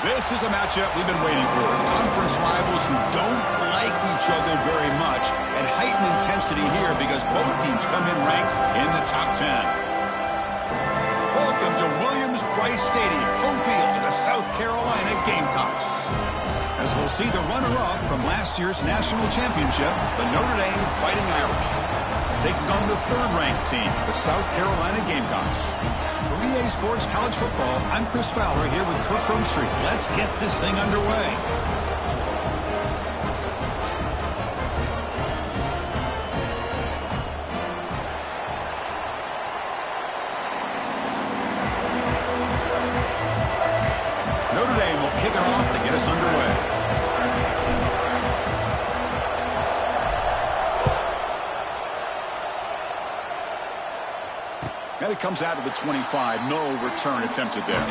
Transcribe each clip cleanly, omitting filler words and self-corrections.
This is a matchup we've been waiting for. Conference rivals who don't like each other very much, and heightened intensity here because both teams come in ranked in the top 10. Welcome to Williams-Brice Stadium, home field of the South Carolina Gamecocks. As we'll see the runner-up from last year's national championship, the Notre Dame Fighting Irish, taking on the third-ranked team, the South Carolina Gamecocks. For EA Sports College Football, I'm Chris Fowler here with Kirk Street. Let's get this thing underway. Notre Dame will kick it off to get us underway. And it comes out of the 25. No return attempted there.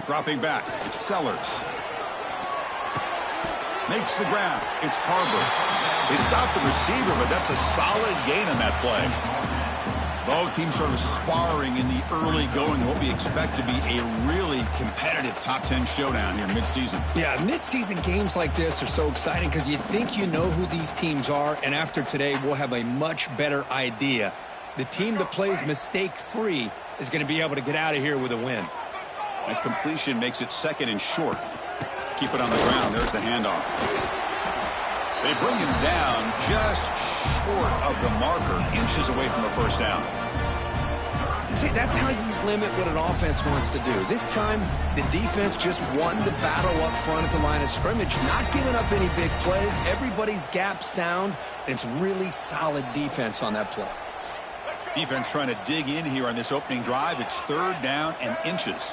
Dropping back, it's Sellers. Makes the grab. It's Harbor. They stopped the receiver, but that's a solid gain on that play. Both teams sort of sparring in the early going. What we expect to be a really competitive top 10 showdown here mid-season. Yeah, mid-season games like this are so exciting because you think you know who these teams are, and after today, we'll have a much better idea. The team that plays mistake-free is going to be able to get out of here with a win. That completion makes it second and short. Keep it on the ground. There's the handoff. They bring him down just short of the marker, inches away from a first down. See, that's how you limit what an offense wants to do. This time, the defense just won the battle up front at the line of scrimmage, not giving up any big plays. Everybody's gap sound, and it's really solid defense on that play. Defense trying to dig in here on this opening drive. It's third down and inches.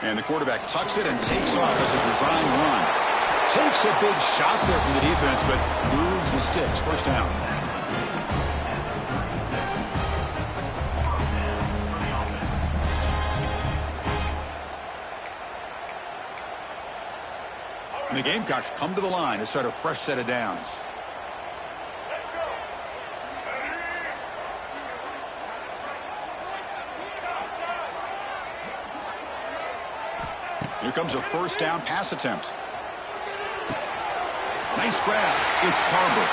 And the quarterback tucks it and takes off as a design run. Takes a big shot there from the defense, but moves the sticks. First down. And the Gamecocks come to the line to start a fresh set of downs. Here comes a first down pass attempt. Nice grab. It's Harbor.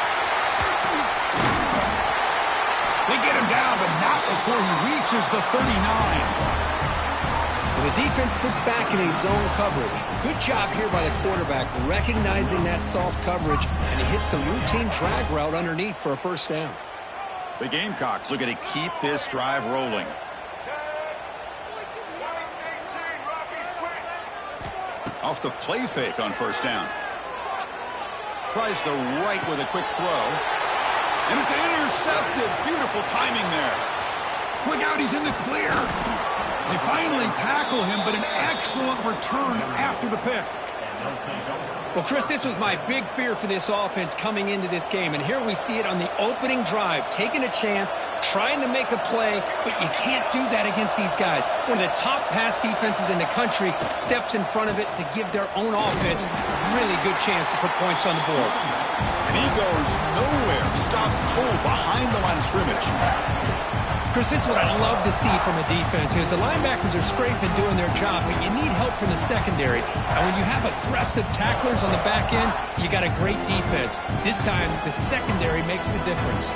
They get him down, but not before he reaches the 39. When the defense sits back in a zone coverage, good job here by the quarterback recognizing that soft coverage, and he hits the routine drag route underneath for a first down. The Gamecocks looking to keep this drive rolling. Off the play fake on first down. Tries the right with a quick throw. And it's intercepted. Beautiful timing there. Look out, he's in the clear. They finally tackle him, but an excellent return after the pick. Well, Chris, this was my big fear for this offense coming into this game, and here we see it on the opening drive, taking a chance, trying to make a play, but you can't do that against these guys. One of the top pass defenses in the country steps in front of it to give their own offense a really good chance to put points on the board. And he goes nowhere. Stopped cold behind the line of scrimmage. Chris, this is what I love to see from a defense is the linebackers are scraping, doing their job, but you need help from the secondary. And when you have aggressive tacklers on the back end, you got a great defense. This time, the secondary makes the difference.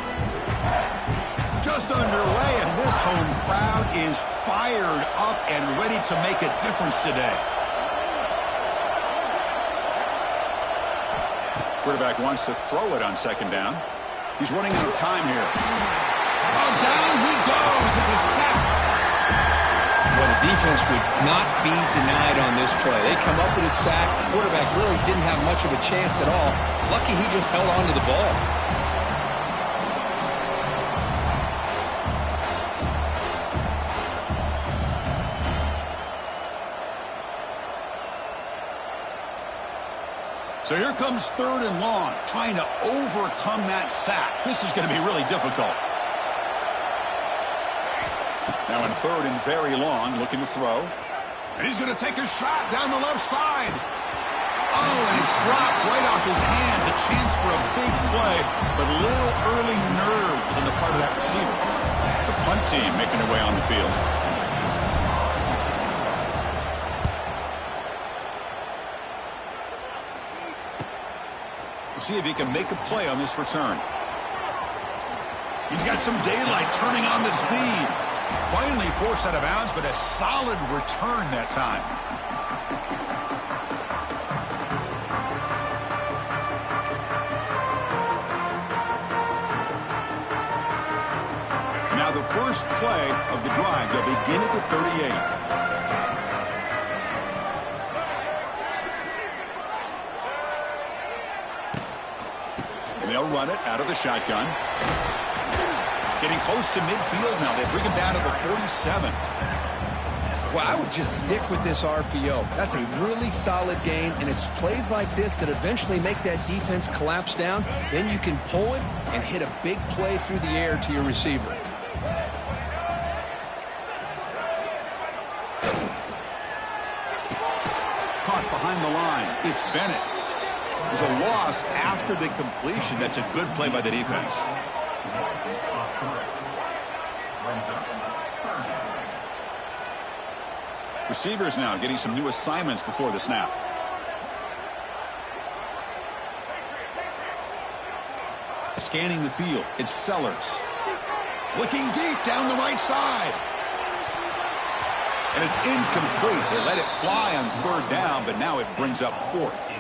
Just underway, and this home crowd is fired up and ready to make a difference today. Quarterback wants to throw it on second down. He's running out of time here. Oh, down he goes. It's a sack. Well, the defense would not be denied on this play. They come up with a sack. The quarterback really didn't have much of a chance at all. Lucky he just held on to the ball. So here comes 3rd and long, trying to overcome that sack. This is going to be really difficult. Now in 3rd and very long, looking to throw. And he's going to take a shot down the left side. Oh, and it's dropped right off his hands. A chance for a big play, but little early nerves on the part of that receiver. The punt team making their way on the field. We'll see if he can make a play on this return. He's got some daylight, turning on the speed. Finally forced out of bounds, but a solid return that time. Now the first play of the drive, they'll begin at the 38. And they'll run it out of the shotgun. Getting close to midfield now. They bring him down to the 47. Well, I would just stick with this RPO. That's a really solid game, and it's plays like this that eventually make that defense collapse down. Then you can pull it and hit a big play through the air to your receiver. Caught behind the line. It's Bennett. There's a loss after the completion. That's a good play by the defense. Receivers now getting some new assignments before the snap. Scanning the field. It's Sellers. Looking deep down the right side. And it's incomplete. They let it fly on 3rd down, but now it brings up 4th.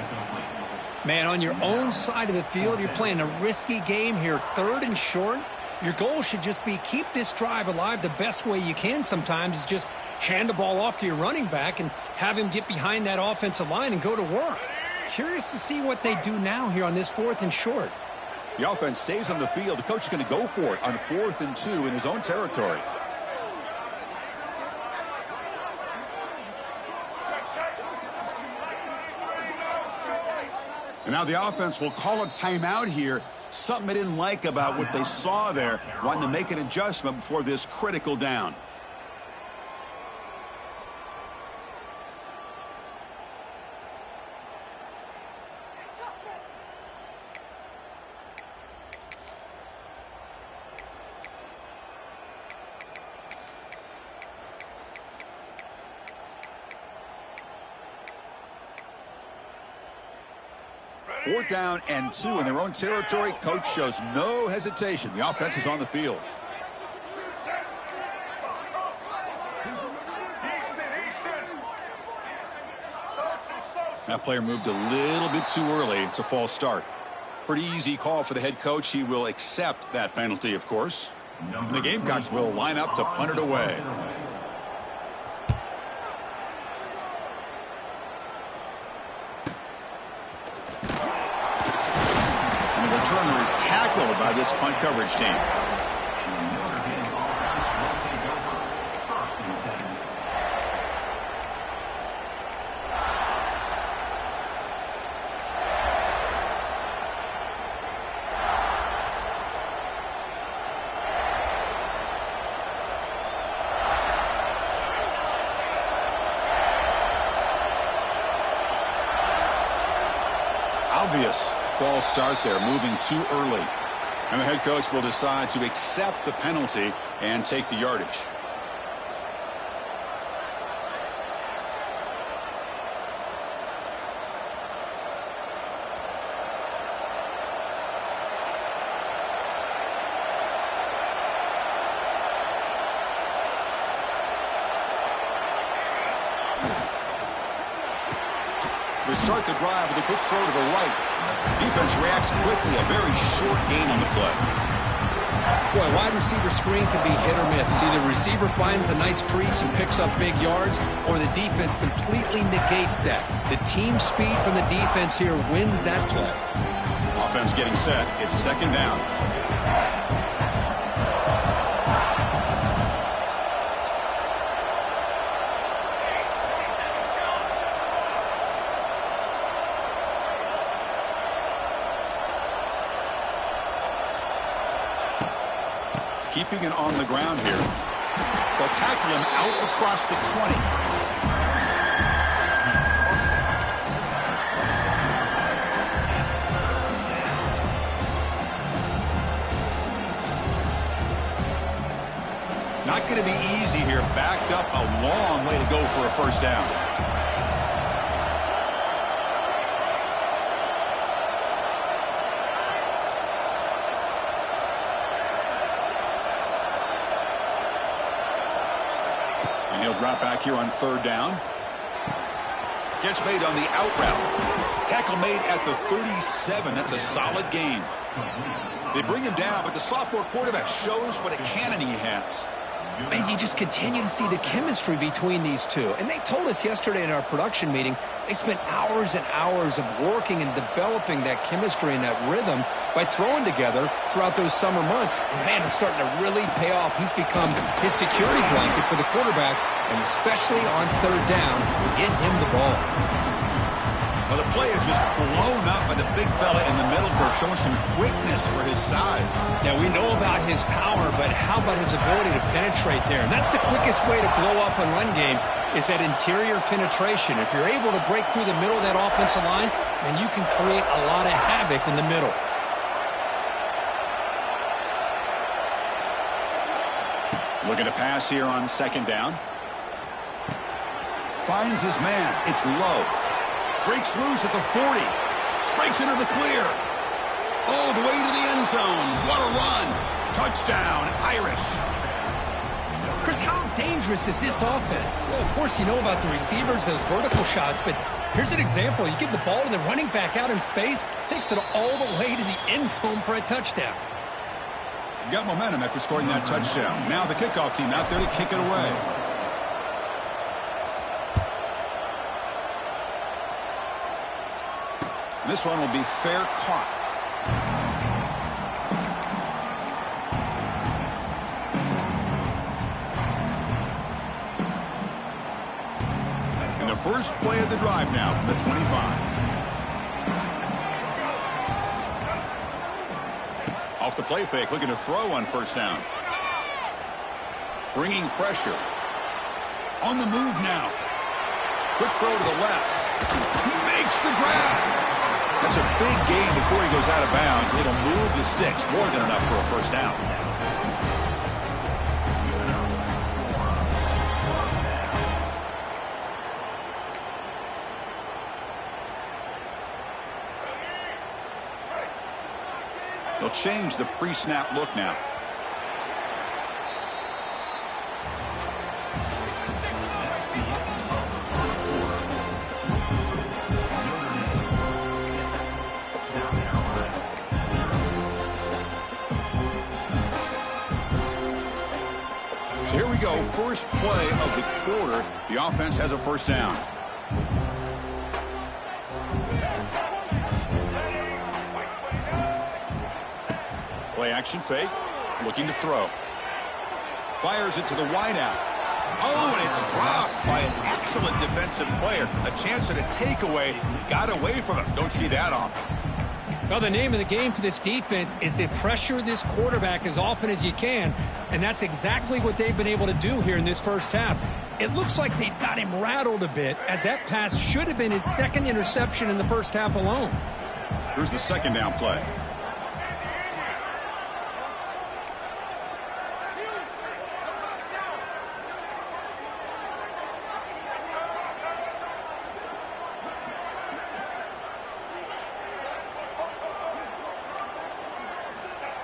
Man, on your own side of the field, you're playing a risky game here. 3rd and short. Your goal should just be keep this drive alive the best way you can sometimes is just hand the ball off to your running back and have him get behind that offensive line and go to work. Curious to see what they do now here on this 4th and short. The offense stays on the field. The coach is going to go for it on 4th and 2 in his own territory. And now the offense will call a timeout here. Something they didn't like about what they saw there, wanting to make an adjustment before this critical down. Fourth down and 2 in their own territory. Coach shows no hesitation. The offense is on the field. That player moved a little bit too early. It's a false start. Pretty easy call for the head coach. He will accept that penalty, of course. And the Gamecocks will line up to punt it away. Returner is tackled by this punt coverage team. Obvious false start there, moving too early. And the head coach will decide to accept the penalty and take the yardage. They start the drive with a quick throw to the right. Defense reacts quickly. A very short gain on the play. Boy, wide receiver screen can be hit or miss. Either receiver finds a nice crease and picks up big yards, or the defense completely negates that. The team speed from the defense here wins that play. Offense getting set. It's 2nd down. keeping it on the ground here. They'll tackle him out across the 20. Not going to be easy here. Backed up a long way to go for a first down. And he'll drop back here on third down. Catch made on the out route. Tackle made at the 37. That's a solid gain. They bring him down, but the sophomore quarterback shows what a cannon he has. And you just continue to see the chemistry between these two. And they told us yesterday in our production meeting, they spent hours and hours of working and developing that chemistry and that rhythm by throwing together throughout those summer months. And, man, it's starting to really pay off. He's become his security blanket for the quarterback, and especially on third down, get him the ball. Well, the play is just blown up by the big fella in the middle, Kirk, showing some quickness for his size. Yeah, we know about his power, but how about his ability to penetrate there? And that's the quickest way to blow up a run game is that interior penetration. If you're able to break through the middle of that offensive line, then you can create a lot of havoc in the middle. Looking to pass here on second down. Finds his man. It's low. Breaks loose at the 40. Breaks into the clear. All the way to the end zone. What a run. Touchdown, Irish. Chris, how dangerous is this offense? Well, of course, you know about the receivers, those vertical shots, but here's an example. You give the ball to the running back out in space, takes it all the way to the end zone for a touchdown. Got momentum after scoring that touchdown. Now the kickoff team out there to kick it away. This one will be fair caught. And the first play of the drive now from the 25. Off the play fake, looking to throw on first down. Bringing pressure. On the move now. Quick throw to the left. He makes the grab. That's a big gain before he goes out of bounds. It'll move the sticks more than enough for a first down. They'll change the pre-snap look now. Here we go, first play of the quarter. The offense has a first down. Play action fake, looking to throw. Fires it to the wideout. Oh, and it's dropped by an excellent defensive player. A chance at a takeaway. Got away from him. Don't see that often. Well, the name of the game for this defense is to pressure this quarterback as often as you can, and that's exactly what they've been able to do here in this first half. It looks like they've got him rattled a bit, as that pass should have been his second interception in the first half alone. Here's the second down play.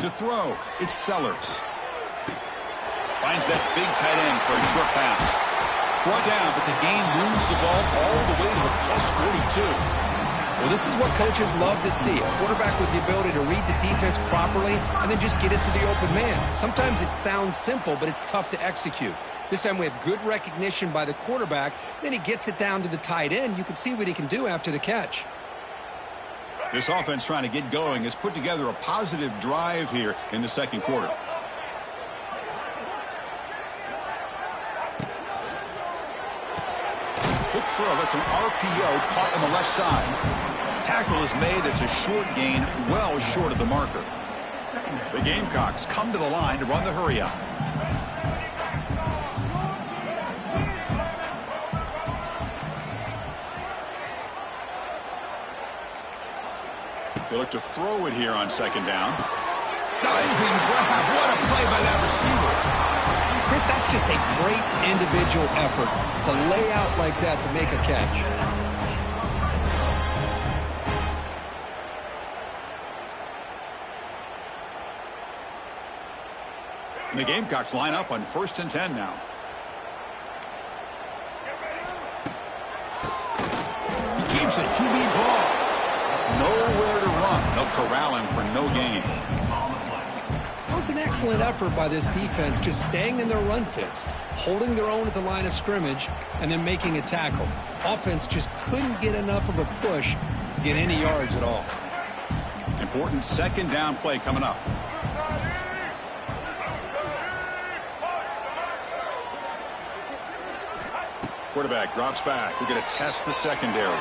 To throw, it's Sellers. Finds that big tight end for a short pass. Brought down, but the gain moves the ball all the way to the +42. Well, this is what coaches love to see. A quarterback with the ability to read the defense properly and then just get it to the open man. Sometimes it sounds simple, but it's tough to execute. This time we have good recognition by the quarterback. Then he gets it down to the tight end. You can see what he can do after the catch. This offense trying to get going has put together a positive drive here in the second quarter. Quick throw. That's an RPO caught on the left side. Tackle is made. That's a short gain, well short of the marker. The Gamecocks come to the line to run the hurry-up. They look to throw it here on second down. Diving grab. What a play by that receiver. Chris, that's just a great individual effort to lay out like that to make a catch. And the Gamecocks line up on 1st and 10 now. He keeps it. QB draw. Nowhere to run. They'll corral him for no gain. That was an excellent effort by this defense, just staying in their run fits, holding their own at the line of scrimmage, and then making a tackle. Offense just couldn't get enough of a push to get any yards at all. Important second down play coming up. Quarterback drops back. We're going to test the secondary.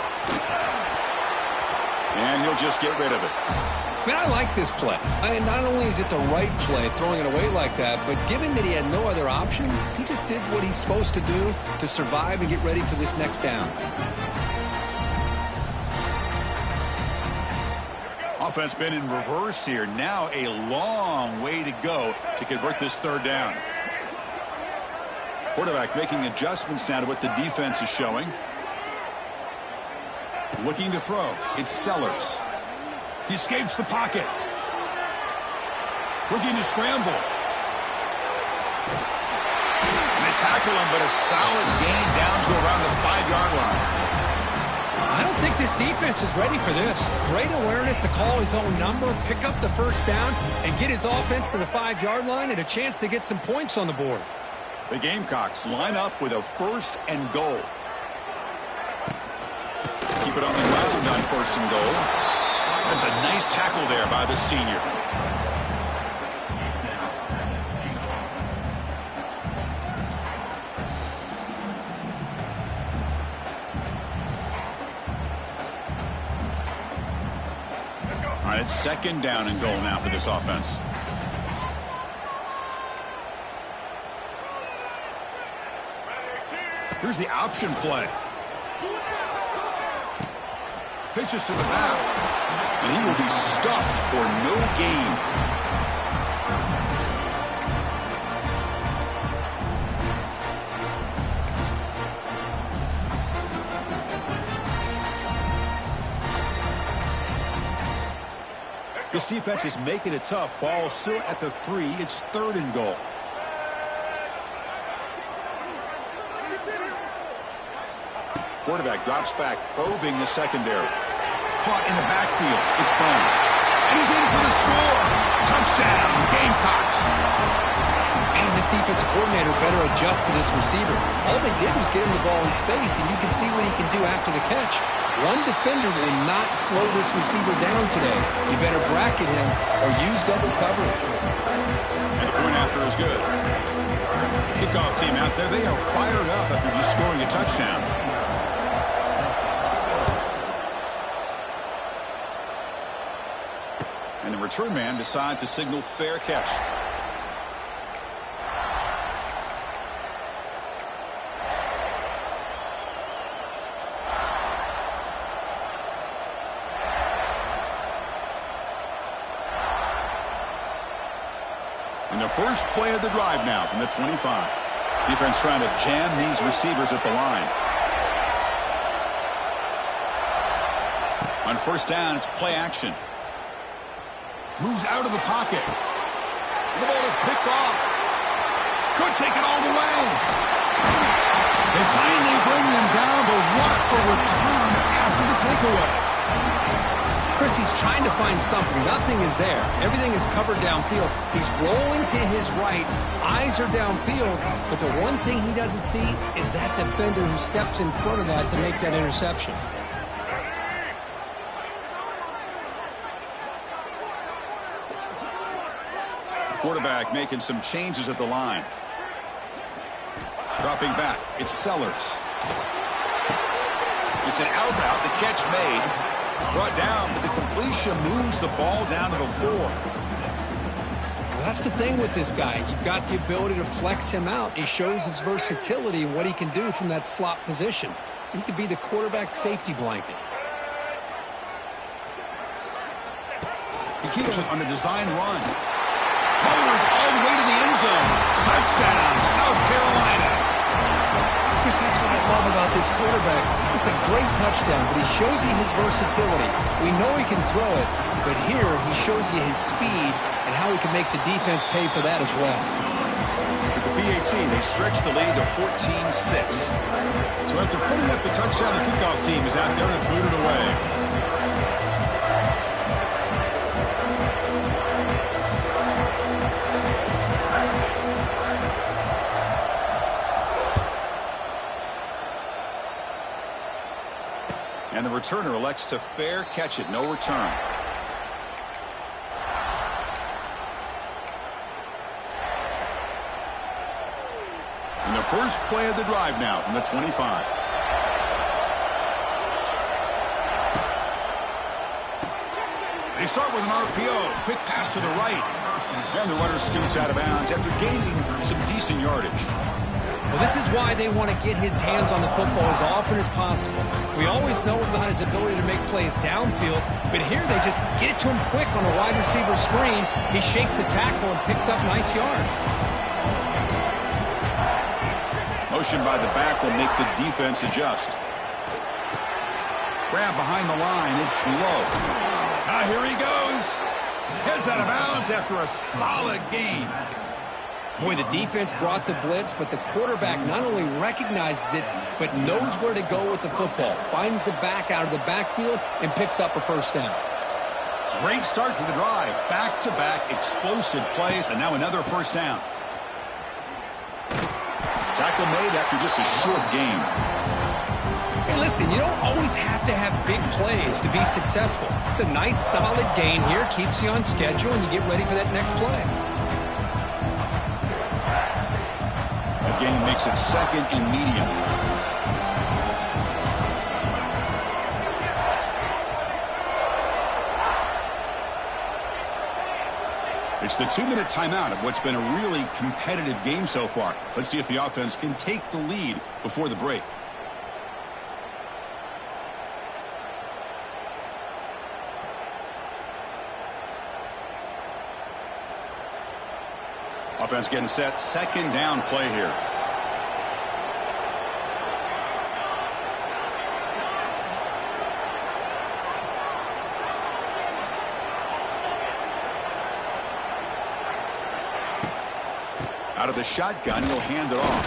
And he'll just get rid of it. Man, I like this play. Not only is it the right play, throwing it away like that, but given that he had no other option, he just did what he's supposed to do to survive and get ready for this next down. Offense been in reverse here. Now a long way to go to convert this third down. Quarterback making adjustments now to what the defense is showing. Looking to throw. It's Sellers. He escapes the pocket. Looking to scramble. And they tackle him, but a solid gain down to around the 5-yard line. I don't think this defense is ready for this. Great awareness to call his own number, pick up the first down, and get his offense to the 5-yard line and a chance to get some points on the board. The Gamecocks line up with a 1st and goal. Keep it on the ground on 1st and goal. That's a nice tackle there by the senior. All right, it's 2nd down and goal now for this offense. Here's the option play. Pitches to the back. And he will be stuffed for no gain. This defense is making it tough. Ball still at the 3. It's 3rd and goal. Quarterback drops back, probing the secondary. Caught in the backfield. It's Brown. And he's in for the score. Touchdown, Gamecocks. Man, this defensive coordinator better adjust to this receiver. All they did was get him the ball in space, and you can see what he can do after the catch. One defender will not slow this receiver down today. You better bracket him or use double coverage. And the point after is good. Kickoff team out there, they are fired up after just scoring a touchdown. And the return man decides to signal fair catch. And the first play of the drive now from the 25. Defense trying to jam these receivers at the line. On 1st down, it's play action. Moves out of the pocket. The ball is picked off. Could take it all the way. They finally bring him down, but what a return after the takeaway. Chris, he's trying to find something. Nothing is there. Everything is covered downfield. He's rolling to his right. Eyes are downfield. But the one thing he doesn't see is that defender who steps in front of that to make that interception. Quarterback making some changes at the line. Dropping back. It's Sellers. It's an out route. The catch made. Brought down, but the completion moves the ball down to the 4. That's the thing with this guy. You've got the ability to flex him out. He shows his versatility and what he can do from that slot position. He could be the quarterback safety blanket. He keeps it on a design run. Motors all the way to the end zone. Touchdown, South Carolina. Chris, that's what I love about this quarterback. It's a great touchdown, but he shows you his versatility. We know he can throw it, but here he shows you his speed and how he can make the defense pay for that as well. With the PAT, they stretch the lead to 14-6. So after putting up the touchdown, the kickoff team is out there and boot it away. And the returner elects to fair catch it. No return. And the first play of the drive now from the 25. They start with an RPO. Quick pass to the right. And the runner scoots out of bounds after gaining some decent yardage. Well, this is why they want to get his hands on the football as often as possible. We always know about his ability to make plays downfield, but here they just get it to him quick on a wide receiver screen. He shakes a tackle and picks up nice yards. Motion by the back will make the defense adjust. Grab behind the line. It's low. Now here he goes. Heads out of bounds after a solid gain. Boy, the defense brought the blitz, but the quarterback not only recognizes it, but knows where to go with the football. Finds the back out of the backfield and picks up a first down. Great start to the drive. Back-to-back explosive plays, and now another first down. Tackle made after just a short gain. Hey, listen, you don't always have to have big plays to be successful. It's a nice, solid gain here. Keeps you on schedule, and you get ready for that next play. Gain makes it second and medium. It's the 2-minute timeout of what's been a really competitive game so far. Let's see if the offense can take the lead before the break. Offense getting set. Second down play here. Out of the shotgun, he'll hand it off.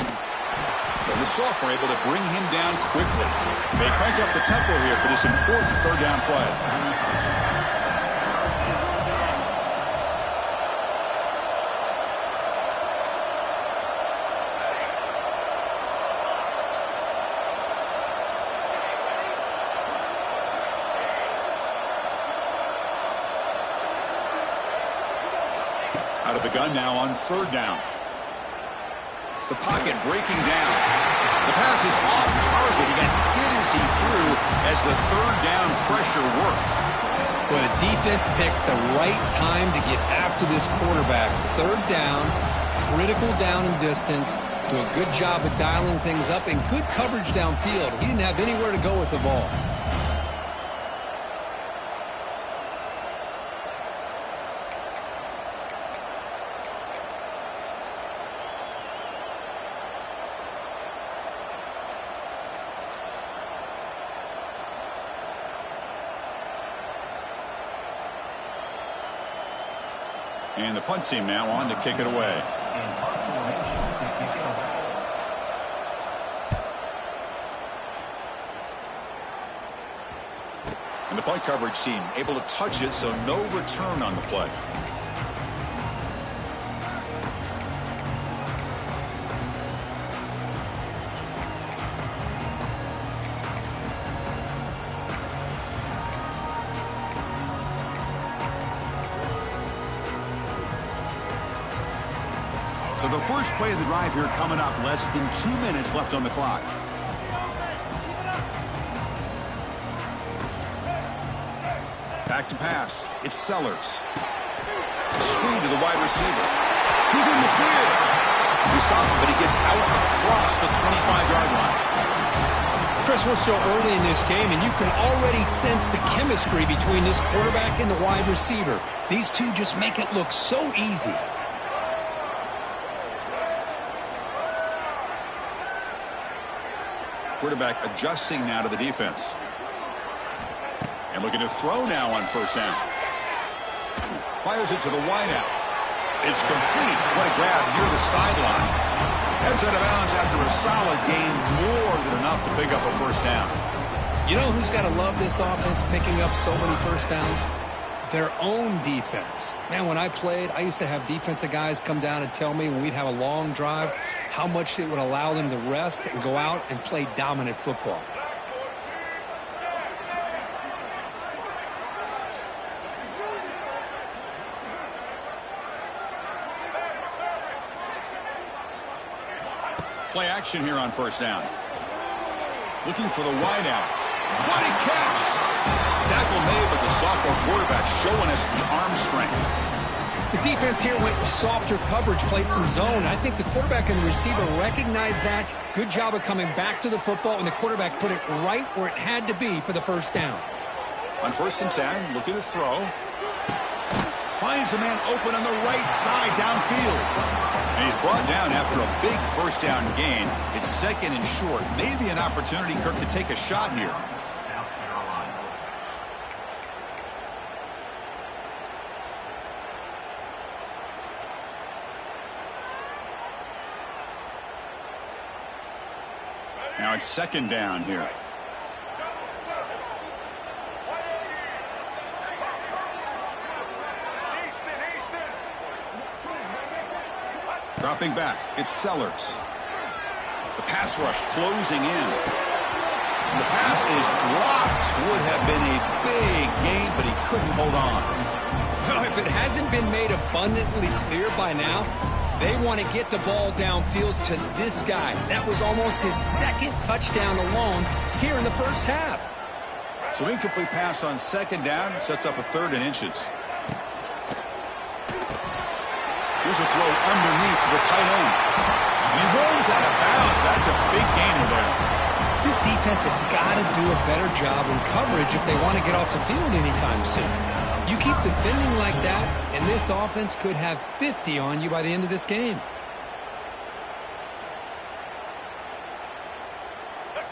But the sophomore able to bring him down quickly. They crank up the tempo here for this important third down play. Out of the gun now on third down. The pocket breaking down. The pass is off target. He got hit as he threw as the third down pressure worked. Well, the defense picks the right time to get after this quarterback. Third down, critical down and distance. Do a good job of dialing things up and good coverage downfield. He didn't have anywhere to go with the ball. And the punt team now on to kick it away. And the punt coverage team able to touch it, so no return on the play. So the first play of the drive here coming up. Less than 2 minutes left on the clock. Back to pass. It's Sellers. Screen to the wide receiver. He's in the clear. We stop him, but he gets out across the 25-yard line. Chris, we're still early in this game, and you can already sense the chemistry between this quarterback and the wide receiver. These two just make it look so easy. Quarterback adjusting now to the defense. And looking to throw now on first down. Fires it to the wideout. It's complete. What a grab near the sideline. Heads out of bounds after a solid gain, more than enough to pick up a first down. You know who's got to love this offense picking up so many first downs? Their own defense. Man, when I played, I used to have defensive guys come down and tell me when we'd have a long drive how much it would allow them to rest and go out and play dominant football. Play action here on first down. Looking for the wideout. What a catch! Tackle made, but the sophomore quarterback showing us the arm strength. The defense here went with softer coverage, played some zone. I think the quarterback and the receiver recognized that. Good job of coming back to the football, and the quarterback put it right where it had to be for the first down. On first and 10, looking to throw. Finds a man open on the right side downfield. And he's brought down after a big first down gain. It's second and short. Maybe an opportunity, Kirk, to take a shot here. Now it's second down here. Dropping back, it's Sellers. The pass rush closing in. And the pass is dropped. Would have been a big gain, but he couldn't hold on. Well, if it hasn't been made abundantly clear by now, they want to get the ball downfield to this guy. That was almost his second touchdown alone here in the first half. So incomplete pass on second down, sets up a third and inches. Here's a throw underneath to the tight end. And he rolls out of bounds. That's a big gainer there. This defense has got to do a better job in coverage if they want to get off the field anytime soon. You keep defending like that, and this offense could have 50 on you by the end of this game.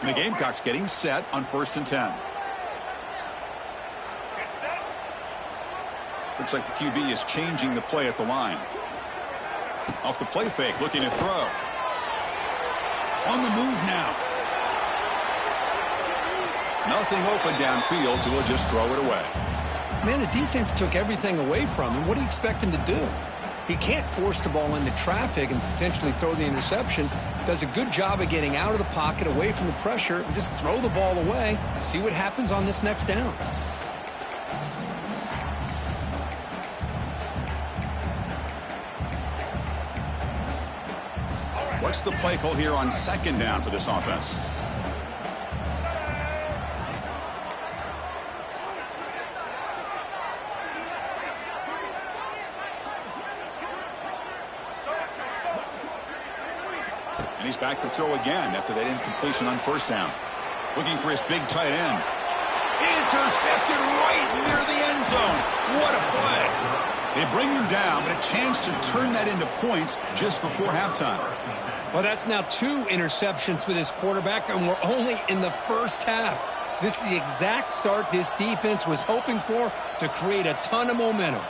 And the Gamecocks getting set on first and 10. Looks like the QB is changing the play at the line. Off the play fake, looking to throw. On the move now. Nothing open downfield, so he'll just throw it away. Man, the defense took everything away from him. What do you expect him to do? He can't force the ball into traffic and potentially throw the interception. Does a good job of getting out of the pocket, away from the pressure, and just throw the ball away. See what happens on this next down. What's the play call here on second down for this offense? And he's back to throw again after that incompletion on first down. Looking for his big tight end. Intercepted right near the end zone. What a play. They bring him down, but a chance to turn that into points just before halftime. Well, that's now 2 interceptions for this quarterback, and we're only in the first half. This is the exact start this defense was hoping for to create a ton of momentum.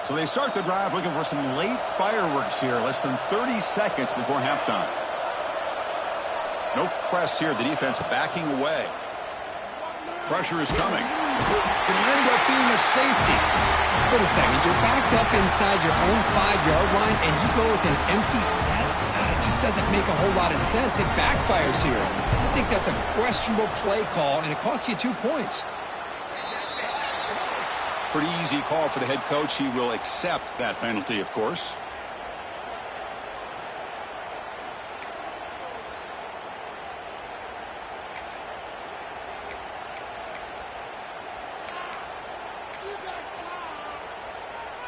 So they start the drive looking for some late fireworks here, less than 30 seconds before halftime. No press here, the defense backing away. Pressure is coming. Can end up being a safety. Wait a second, you're backed up inside your own 5-yard line and you go with an empty set? It just doesn't make a whole lot of sense. It backfires here. I think that's a questionable play call, and it costs you 2 points. Pretty easy call for the head coach. He will accept that penalty, of course.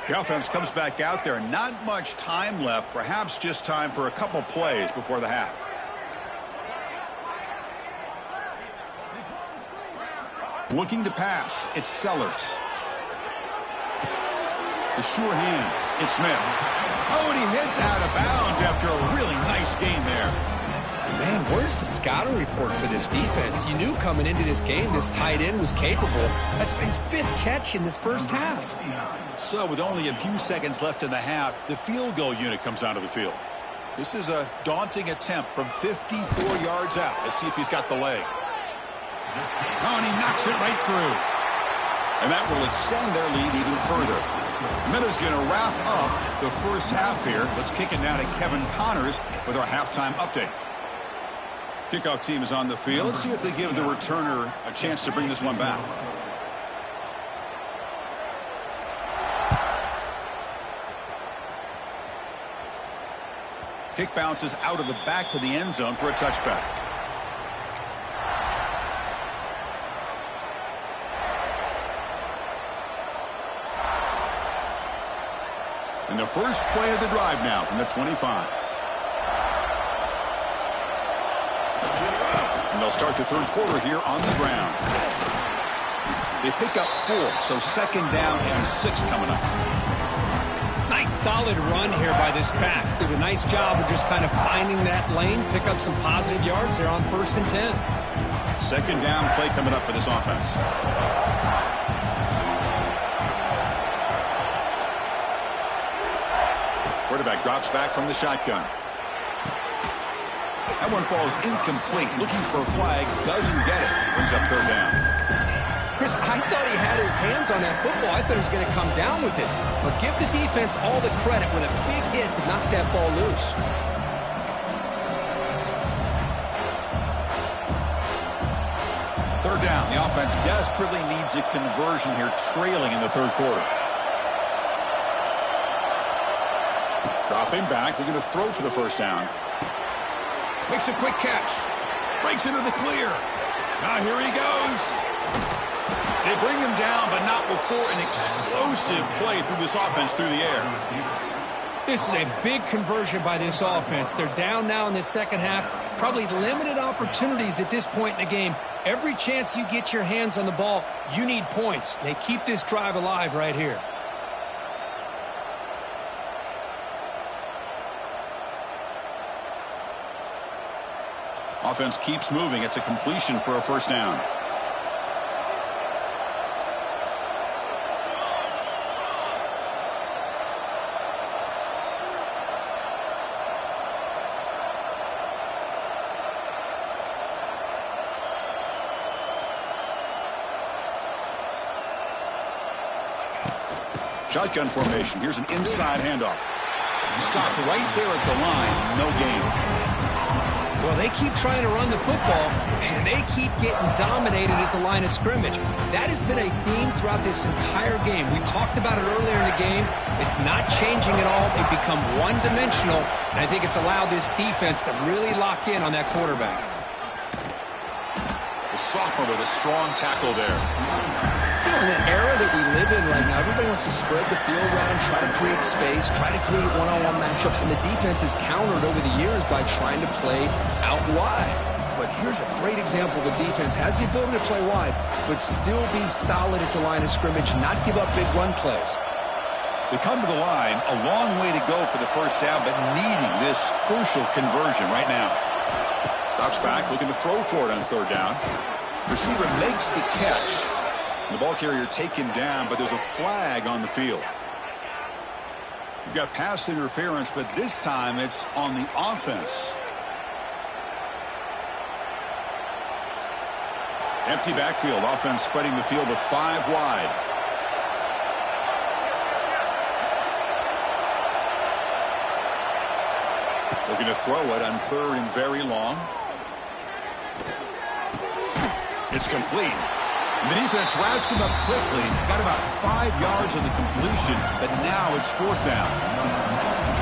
The offense comes back out there. Not much time left. Perhaps just time for a couple plays before the half. Looking to pass. It's Sellers. The sure hands. It's Smith. Oh, and he hits out of bounds after a really nice game there. Man, where's the scouting report for this defense? You knew coming into this game this tight end was capable. That's his 5th catch in this first half. So with only a few seconds left in the half, the field goal unit comes onto the field. This is a daunting attempt from 54 yards out. Let's see if he's got the leg. Oh, and he knocks it right through. And that will extend their lead even further. Minuta's going to wrap up the first half here. Let's kick it now to Kevin Connors with our halftime update. Kickoff team is on the field. Let's see if they give the returner a chance to bring this one back. Kick bounces out of the back to the end zone for a touchback. And the first play of the drive now from the 25. And they'll start the third quarter here on the ground. They pick up 4, so second down and 6 coming up. Nice solid run here by this back. Did a nice job of just kind of finding that lane, pick up some positive yards there on 1st and 10. Second down play coming up for this offense. Quarterback drops back from the shotgun. That one falls incomplete. Looking for a flag. Doesn't get it. Brings up third down. Chris, I thought he had his hands on that football. I thought he was going to come down with it. But give the defense all the credit with a big hit to knock that ball loose. Third down. The offense desperately needs a conversion here, trailing in the third quarter. Dropping back. They're going to throw for the first down. Makes a quick catch. Breaks into the clear. Now here he goes. They bring him down, but not before an explosive play through this offense through the air. This is a big conversion by this offense. They're down now in the second half. Probably limited opportunities at this point in the game. Every chance you get your hands on the ball, you need points. They keep this drive alive right here. Offense keeps moving. It's a completion for a first down. Shotgun formation. Here's an inside handoff. Stopped right there at the line. No gain. Well, they keep trying to run the football, and they keep getting dominated at the line of scrimmage. That has been a theme throughout this entire game. We've talked about it earlier in the game. It's not changing at all. They've become one-dimensional, and I think it's allowed this defense to really lock in on that quarterback. The sophomore with a strong tackle there. You know, in an era that we live in right now, everybody wants to spread the field around, try to create space, try to create one-on-one matchups, and the defense has countered over the years by trying to play out wide. But here's a great example. The defense has the ability to play wide, but still be solid at the line of scrimmage, not give up big run plays. They come to the line, a long way to go for the first down, but needing this crucial conversion right now. Drops back, looking to throw for it on third down. Receiver makes the catch. The ball carrier taken down, but there's a flag on the field. You've got pass interference, but this time it's on the offense. Empty backfield. Offense spreading the field to 5 wide. Looking to throw it on third and very long. It's complete. And the defense wraps him up quickly. Got about 5 yards on the completion, but now it's fourth down.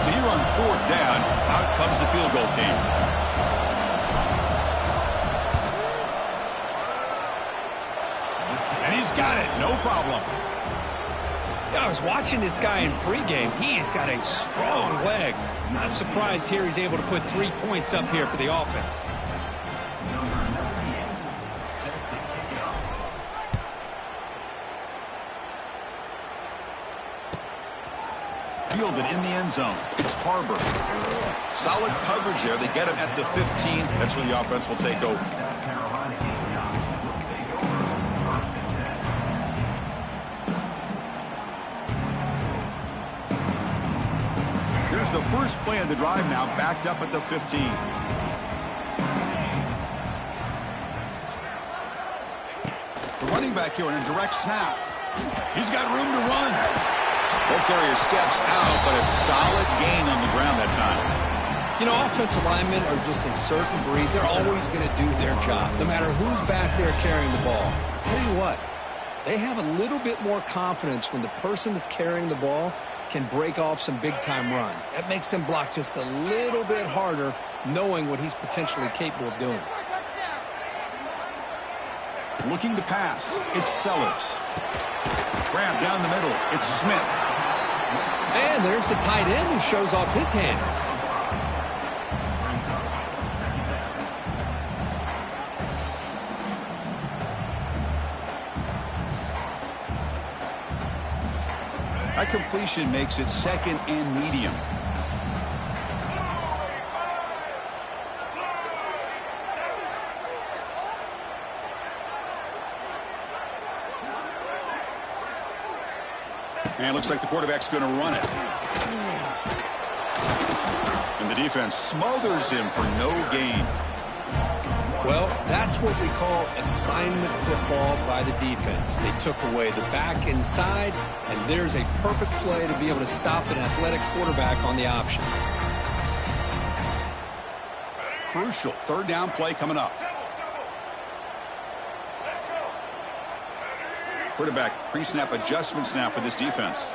So here on fourth down, out comes the field goal team. And he's got it, no problem. Yeah, I was watching this guy in pregame. He's got a strong leg. Not surprised here he's able to put 3 points up here for the offense. Fielded in the end zone. It's Harbor. Solid coverage there. They get him at the 15. That's where the offense will take over. Here's the first play of the drive now, backed up at the 15. The running back here in a direct snap. He's got room to run. Ball carrier steps out, but a solid gain on the ground that time. You know, offensive linemen are just a certain breed. They're always going to do their job, no matter who's back there carrying the ball. I'll tell you what, they have a little bit more confidence when the person that's carrying the ball can break off some big-time runs. That makes them block just a little bit harder, knowing what he's potentially capable of doing. Looking to pass. It's Sellers. Grab down the middle. It's Smith. And there's the tight end who shows off his hands. That completion makes it second and medium. And it looks like the quarterback's going to run it. And the defense smothers him for no gain. Well, that's what we call assignment football by the defense. They took away the back inside, and there's a perfect play to be able to stop an athletic quarterback on the option. Crucial third down play coming up. Quarterback pre-snap adjustments now for this defense.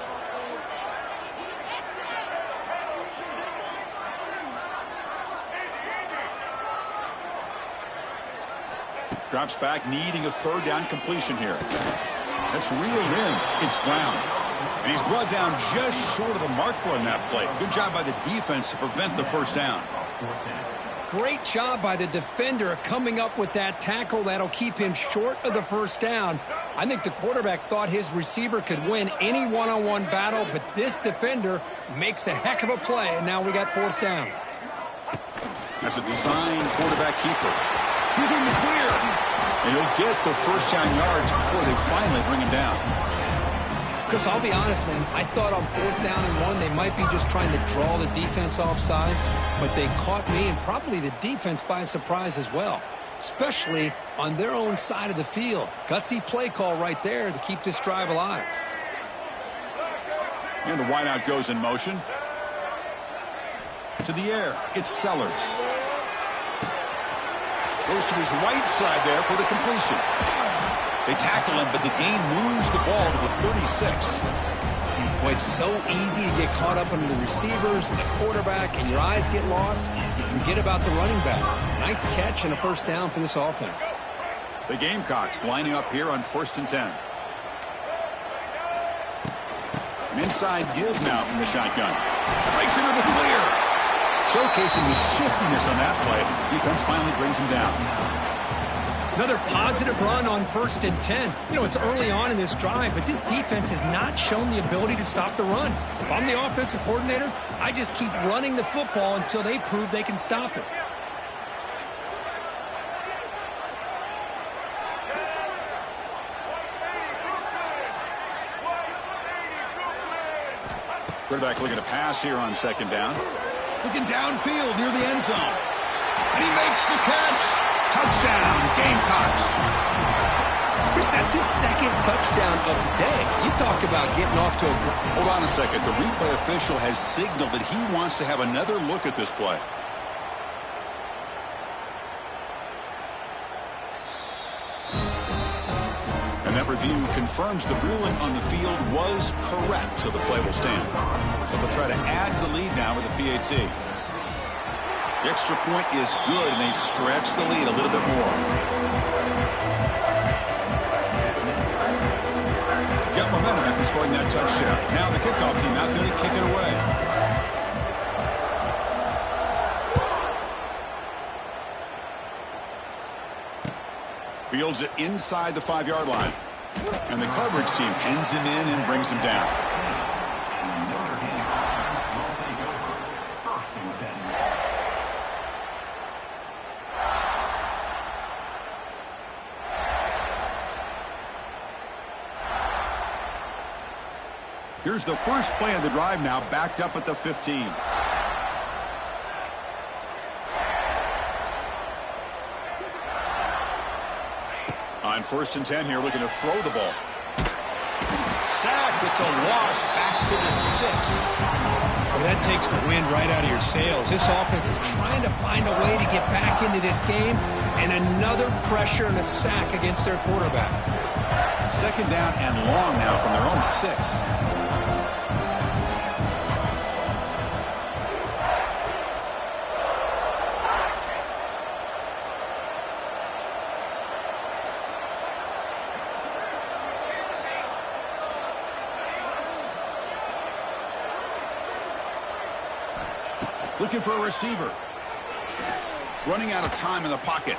Drops back, needing a third down completion here. That's reeled in. It's Brown. And he's brought down just short of the marker on that play. Good job by the defense to prevent the first down. Great job by the defender coming up with that tackle that'll keep him short of the first down. I think the quarterback thought his receiver could win any one-on-one battle, but this defender makes a heck of a play, and now we got fourth down. That's a design quarterback keeper. He's in the clear. And he'll get the first down yards before they finally bring him down. Chris, I'll be honest, man. I thought on fourth down and one, they might be just trying to draw the defense off sides, but they caught me and probably the defense by surprise as well, especially on their own side of the field. Gutsy play call right there to keep this drive alive. And the wideout goes in motion. To the air, it's Sellers. Goes to his right side there for the completion. They tackle him, but the gain moves the ball to the 36. Boy, it's so easy to get caught up under the receivers and the quarterback, and your eyes get lost. You forget about the running back. Nice catch and a first down for this offense. The Gamecocks lining up here on 1st and 10. An inside give now from the shotgun. Breaks into the clear. Showcasing his shiftiness on that play. Defense finally brings him down. Another positive run on 1st and 10. You know, it's early on in this drive, but this defense has not shown the ability to stop the run. If I'm the offensive coordinator, I just keep running the football until they prove they can stop it. Quarterback looking to pass here on 2nd down. Looking downfield near the end zone. And he makes the catch. Touchdown, Gamecocks. Chris, that's his 2nd touchdown of the day. You talk about getting off to a... Hold on a second. The replay official has signaled that he wants to have another look at this play. And that review confirms the ruling on the field was correct, so the play will stand. So they'll try to add to the lead now with a PAT. The extra point is good, and they stretch the lead a little bit more. Got momentum at the scoring that touchdown. Now the kickoff team out there to kick it away. Fields it inside the 5-yard line. And the coverage team pins him in and brings him down. Here's the first play of the drive now, backed up at the 15. On 1st and 10 here, looking to throw the ball. Sacked. It's a loss back to the 6. Well, that takes the wind right out of your sails. This offense is trying to find a way to get back into this game, and another pressure and a sack against their quarterback. 2nd down and long now from their own 6. Looking for a receiver. Running out of time in the pocket.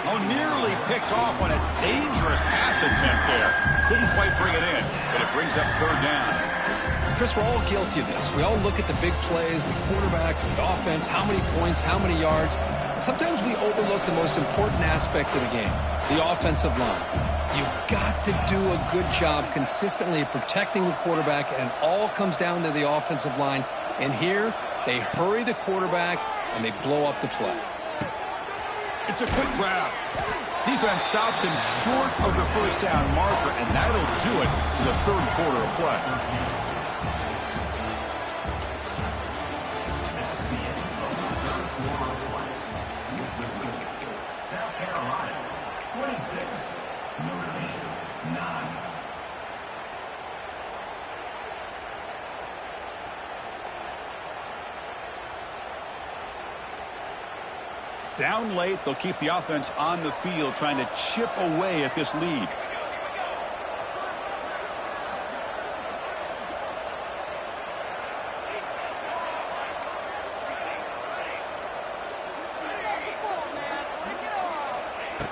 Oh, nearly picked off on a dangerous pass attempt there. Couldn't quite bring it in, but it brings up 3rd down. Chris, we're all guilty of this. We all look at the big plays, the quarterbacks, the offense, how many points, how many yards. Sometimes we overlook the most important aspect of the game, the offensive line. You've got to do a good job consistently protecting the quarterback, and it all comes down to the offensive line. And here, they hurry the quarterback, and they blow up the play. It's a quick grab. Defense stops him short of the 1st down marker, and that'll do it in the 3rd quarter of play. South Carolina, 26, Notre Dame, 9. Down late, they'll keep the offense on the field trying to chip away at this lead.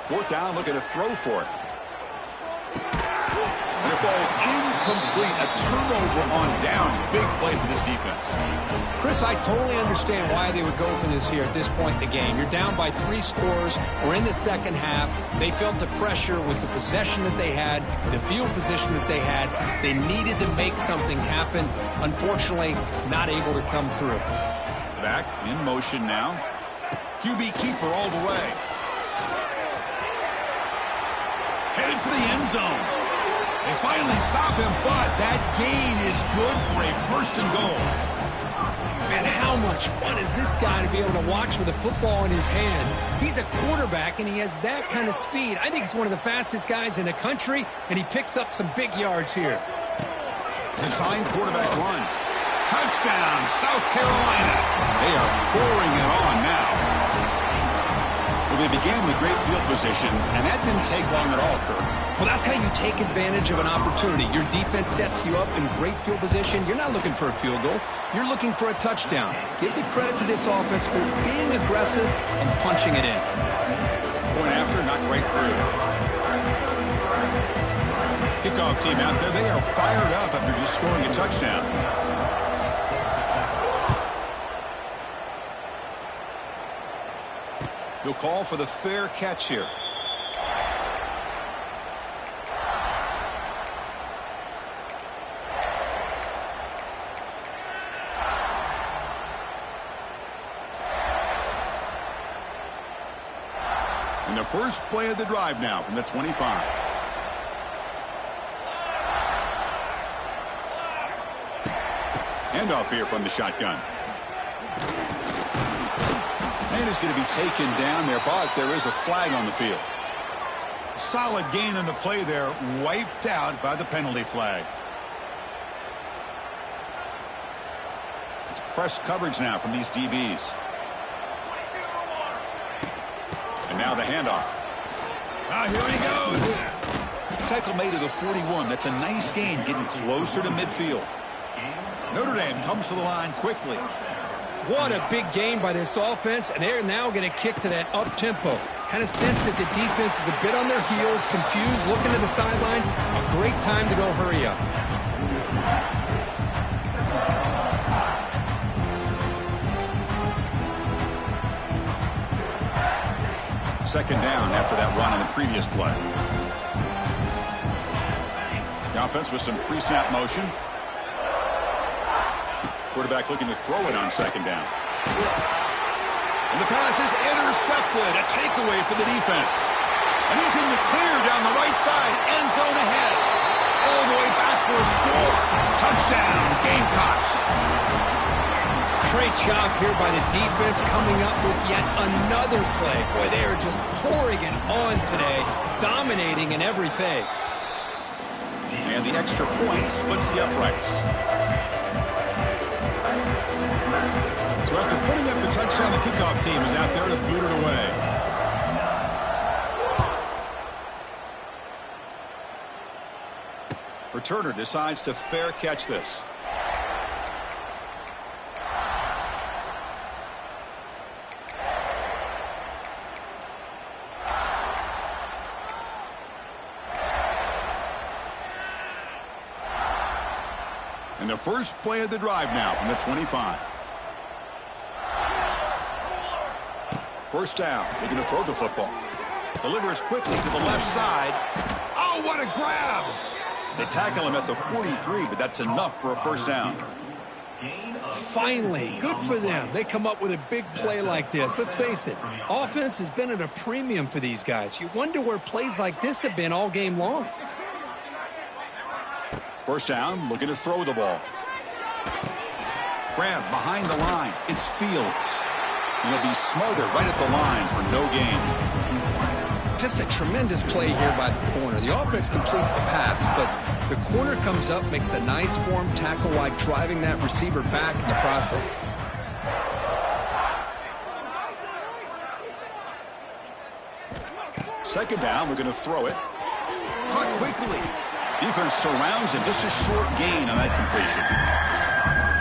Fourth down, looking to throw for it. And it falls incomplete. A turnover on downs. Big play for this defense. Chris, I totally understand why they would go for this here at this point in the game. You're down by 3 scores. We're in the 2nd half. They felt the pressure with the possession that they had, the field position that they had. They needed to make something happen. Unfortunately, not able to come through. Back in motion now. QB keeper all the way. Headed for the end zone. They finally stop him, but that gain is good for a 1st and goal. Man, how much fun is this guy to be able to watch with a football in his hands? He's a quarterback, and he has that kind of speed. I think he's one of the fastest guys in the country, and he picks up some big yards here. Design quarterback run. Touchdown, South Carolina. They are pouring it on now. Well, they began with great field position, and that didn't take long at all, Kirk. Well, that's how you take advantage of an opportunity. Your defense sets you up in great field position. You're not looking for a field goal. You're looking for a touchdown. Give the credit to this offense for being aggressive and punching it in. Point after, not quite through. Kickoff team out there. They are fired up after just scoring a touchdown. He'll call for the fair catch here. And the first play of the drive now from the 25. Handoff here from the shotgun. And it's going to be taken down there, but there is a flag on the field. Solid gain on the play there, wiped out by the penalty flag. It's press coverage now from these DBs. And now the handoff. Here he goes. Tackle made to the 41. That's a nice gain, getting closer to midfield. Notre Dame comes to the line quickly. What a big gain by this offense, and they're now going to kick to that up-tempo. Kind of sense that the defense is a bit on their heels, confused, looking at the sidelines. A great time to go hurry up. Second down after that run on the previous play. The offense with some pre-snap motion. Quarterback looking to throw it on second down. And the pass is intercepted. A takeaway for the defense. And he's in the clear down the right side. End zone ahead. All the way back for a score. Touchdown, Gamecocks. Great job here by the defense coming up with yet another play. Boy, they are just pouring it on today, dominating in every phase. And the extra point splits the uprights. So after putting up the touchdown, the kickoff team is out there to boot it away. Returner decides to fair catch this. And the first play of the drive now from the 25. First down, looking to throw the football. Delivers quickly to the left side. Oh, what a grab! They tackle him at the 43, but that's enough for a first down. Finally, good for them. They come up with a big play like this. Let's face it, offense has been at a premium for these guys. You wonder where plays like this have been all game long. First down, looking to throw the ball. Grab behind the line. It's Fields. He'll be smothered right at the line for no gain. Just a tremendous play here by the corner. The offense completes the pass, but the corner comes up, makes a nice form tackle while driving that receiver back in the process. Second down, we're going to throw it. Caught quickly. Defense surrounds him. Just a short gain on that completion.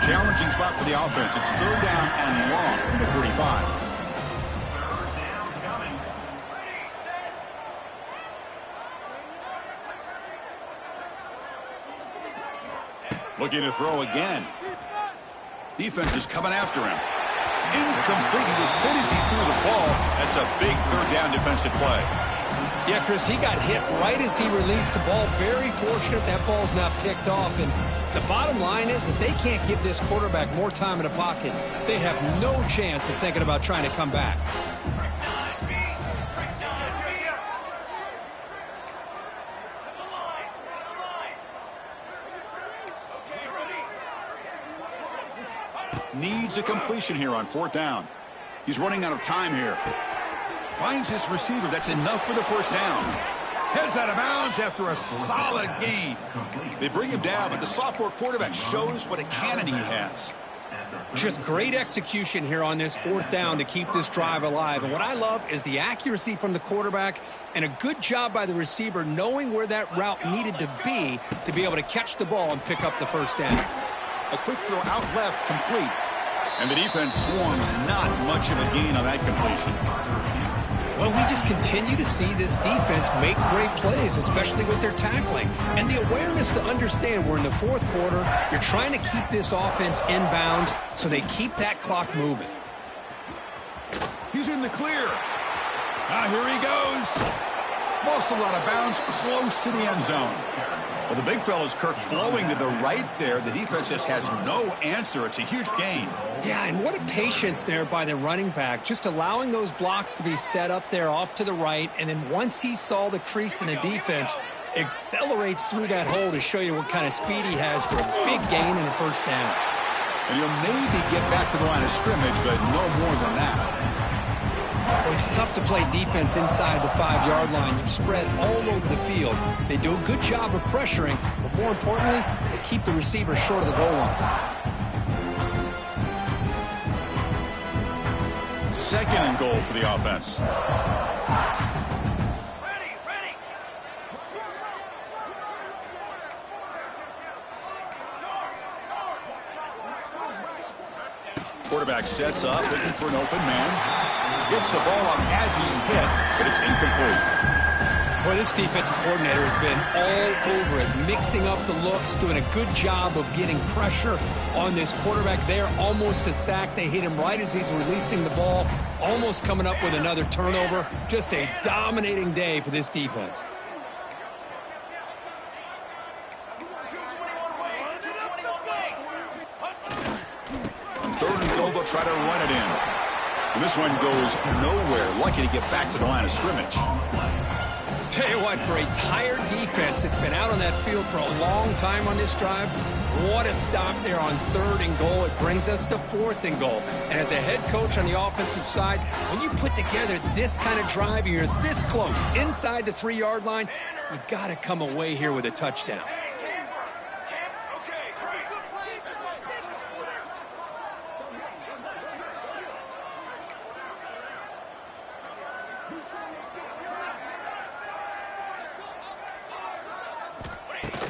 Challenging spot for the offense. It's third down and long from the 45. Looking to throw again. Defense is coming after him. Incomplete. He was hit as he threw the ball. That's a big third down defensive play. Yeah, Chris, he got hit right as he released the ball. Very fortunate that ball's not picked off. And the bottom line is that they can't give this quarterback more time in the pocket. They have no chance of thinking about trying to come back. Needs a completion here on fourth down. He's running out of time here. Finds his receiver. That's enough for the first down. Heads out of bounds after a solid gain. They bring him down, but the sophomore quarterback shows what a cannon he has. Just great execution here on this fourth down to keep this drive alive. And what I love is the accuracy from the quarterback and a good job by the receiver knowing where that route needed to be able to catch the ball and pick up the first down. A quick throw out left, complete. And the defense swarms, not much of a gain on that completion. Well, we just continue to see this defense make great plays, especially with their tackling. And the awareness to understand we're in the fourth quarter, you're trying to keep this offense in bounds so they keep that clock moving. He's in the clear. Now here he goes. Muscled out of bounds, close to the end zone. Well, the big fella's Kirk flowing to the right there. The defense just has no answer. It's a huge gain. Yeah, and what a patience there by the running back, just allowing those blocks to be set up there off to the right, and then once he saw the crease in the defense, accelerates through that hole to show you what kind of speed he has for a big gain and a first down. And he'll maybe get back to the line of scrimmage, but no more than that. Well, it's tough to play defense inside the 5-yard line. You've spread all over the field. They do a good job of pressuring, but more importantly, they keep the receiver short of the goal line. Second and goal for the offense. quarterback sets up, looking for an open man. Gets the ball up as he's hit, but it's incomplete. Boy, this defensive coordinator has been all over it, mixing up the looks, doing a good job of getting pressure on this quarterback there. Almost a sack. They hit him right as he's releasing the ball, almost coming up with another turnover. Just a dominating day for this defense. On 3rd and goal, they'll try to run it in. And this one goes nowhere. Lucky to get back to the line of scrimmage. Tell you what, for a tired defense that's been out on that field for a long time on this drive, what a stop there on 3rd and goal. It brings us to 4th and goal. And as a head coach on the offensive side, when you put together this kind of drive, you're this close inside the 3-yard line, you got to come away here with a touchdown.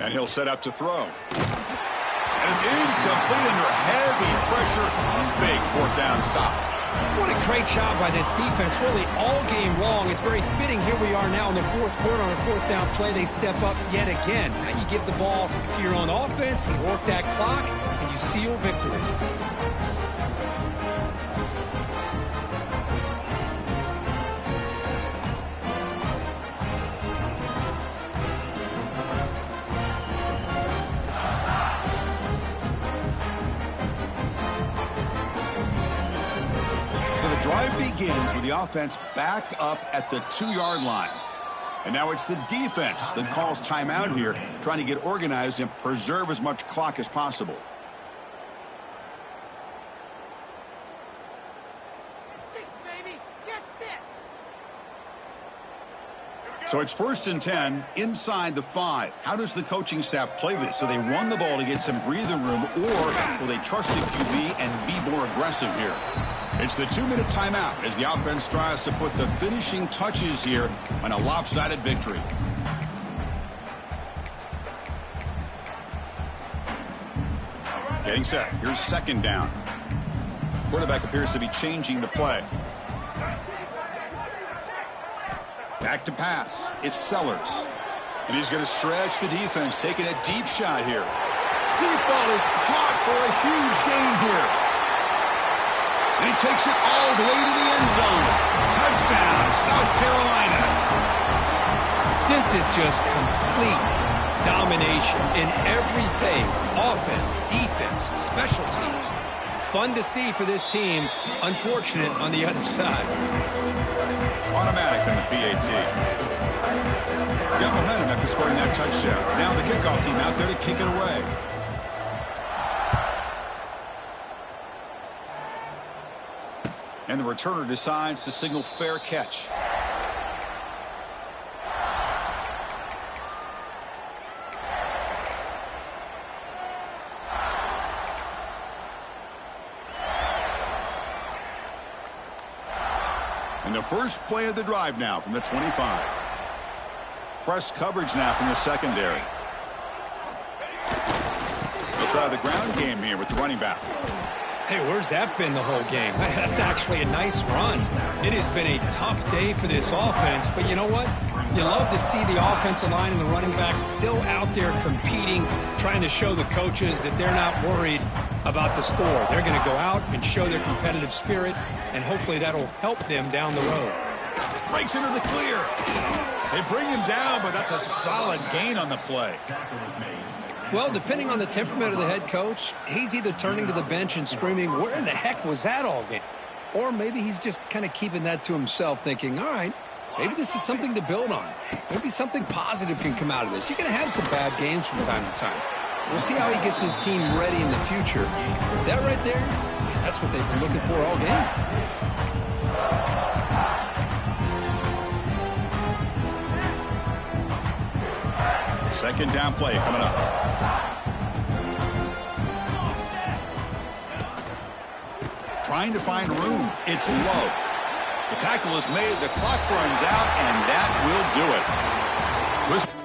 And he'll set up to throw. And it's incomplete under heavy pressure. Big 4th down stop. What a great job by this defense, really all game long. It's very fitting. Here we are now in the 4th quarter on a 4th down play. They step up yet again. Now you give the ball to your own offense, you work that clock, and you seal victory. Drive begins with the offense backed up at the 2-yard line. And now it's the defense that calls timeout here, trying to get organized and preserve as much clock as possible. So it's 1st and 10 inside the 5. How does the coaching staff play this? So they run the ball to get some breathing room, or will they trust the QB and be more aggressive here? It's the 2-minute timeout as the offense tries to put the finishing touches here on a lopsided victory. Getting set. Here's 2nd down. Quarterback appears to be changing the play. Back to pass. It's Sellers. And he's going to stretch the defense, taking a deep shot here. Deep ball is caught for a huge gain here. And he takes it all the way to the end zone. Touchdown, South Carolina. This is just complete domination in every phase. Offense, defense, special teams. Fun to see for this team. Unfortunate on the other side. Automatic on the PAT. Got momentum after scoring that touchdown. Now the kickoff team out there to kick it away. And the returner decides to signal fair catch. And the first play of the drive now from the 25. Press coverage now from the secondary. They'll try the ground game here with the running back. Hey, where's that been the whole game? That's actually a nice run. It has been a tough day for this offense, but you know what? You love to see the offensive line and the running back still out there competing, trying to show the coaches that they're not worried about the score. They're going to go out and show their competitive spirit, and hopefully that'll help them down the road. Breaks into the clear. They bring him down, but that's a solid gain on the play. Well, depending on the temperament of the head coach, he's either turning to the bench and screaming, where in the heck was that all game? Or maybe he's just kind of keeping that to himself, thinking, all right, maybe this is something to build on. Maybe something positive can come out of this. You're going to have some bad games from time to time. We'll see how he gets his team ready in the future. That right there, that's what they've been looking for all game. Second down play coming up. Trying to find room. It's low. The tackle is made. The clock runs out, and that will do it.